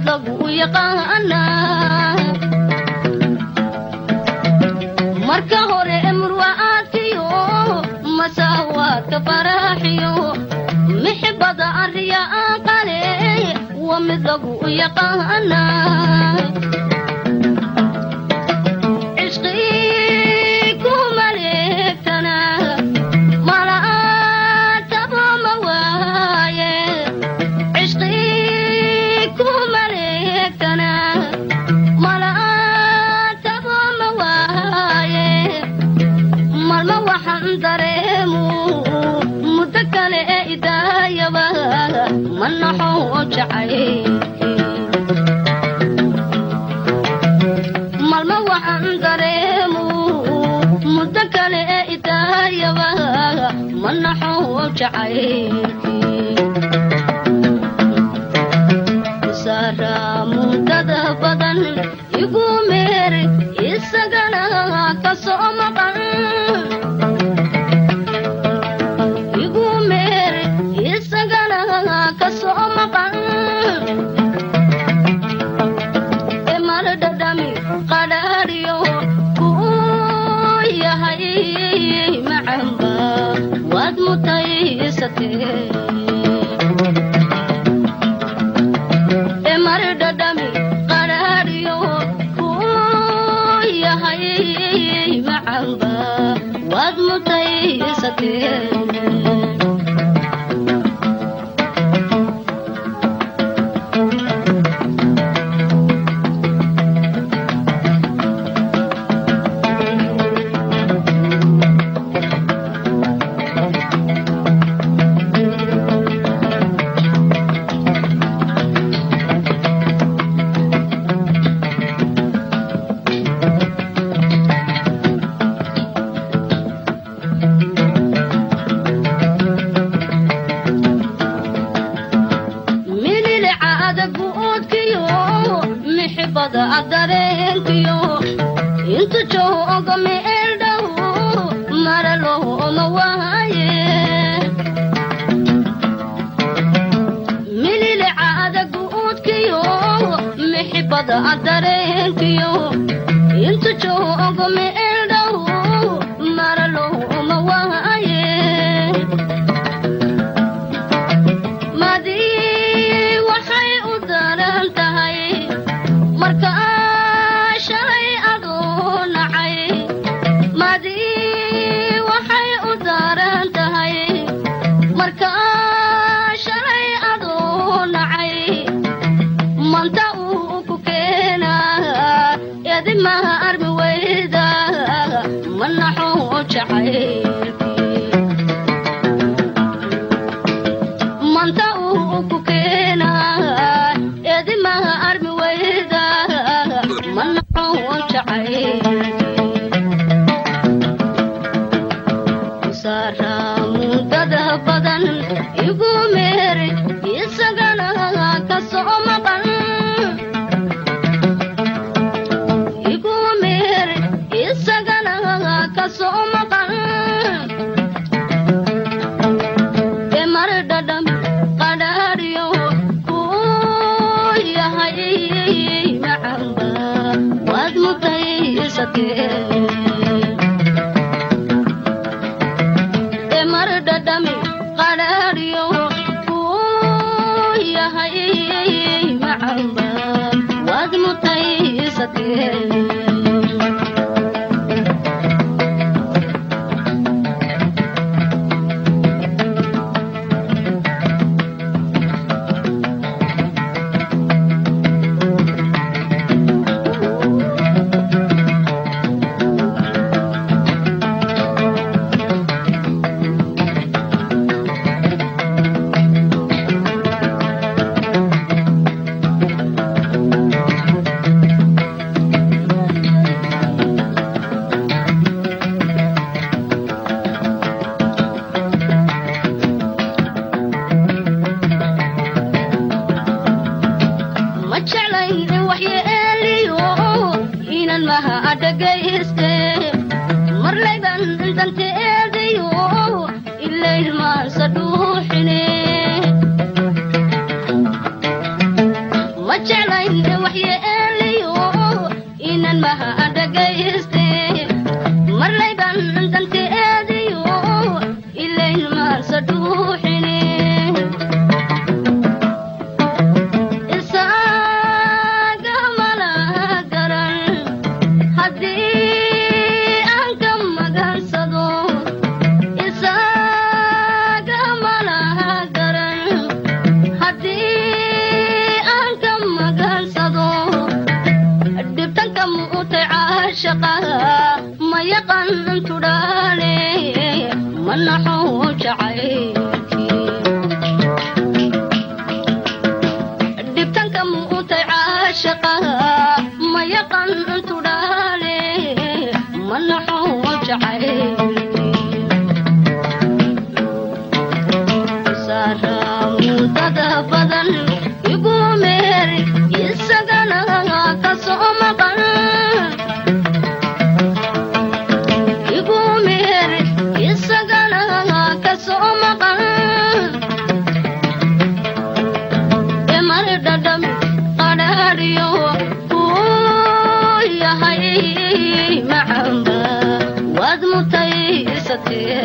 lagu yaqaana marka hore murwaatiyo masawaadka faraxiyo mixbada ariya qale wa mid lagu yaqaana malma waxaan dareemo muddo kale idayaba manaxo jacaylkii sara mudada badan igu meer isagana ka soo maqan igu meer isagana ka soo maqan قداريو كويا هاي معمبا واد متيستي مرد دمي قداريو كويا هاي معمبا واد متيستي jeclayn waxyeeliyo inan maha dhagayste marlayban danteediyo ilayn maansa dhuuxine isaga malaha garan haddii aan ka magansado isaga malaha garan haddii aan ka magansado dhibtanka muutay caashaqa ma yaqan tudhaale manaxuu jacaylkii dhibtanka muutay caashaqa ma yaqan tudhaale manaxuu jacaylkii saramudada badan igu meeri isagana ka soo maqan igu meeri isagana ka soo maqan emar dhadham qadhaadhiyo kuu yahay macamba waad mutaysatee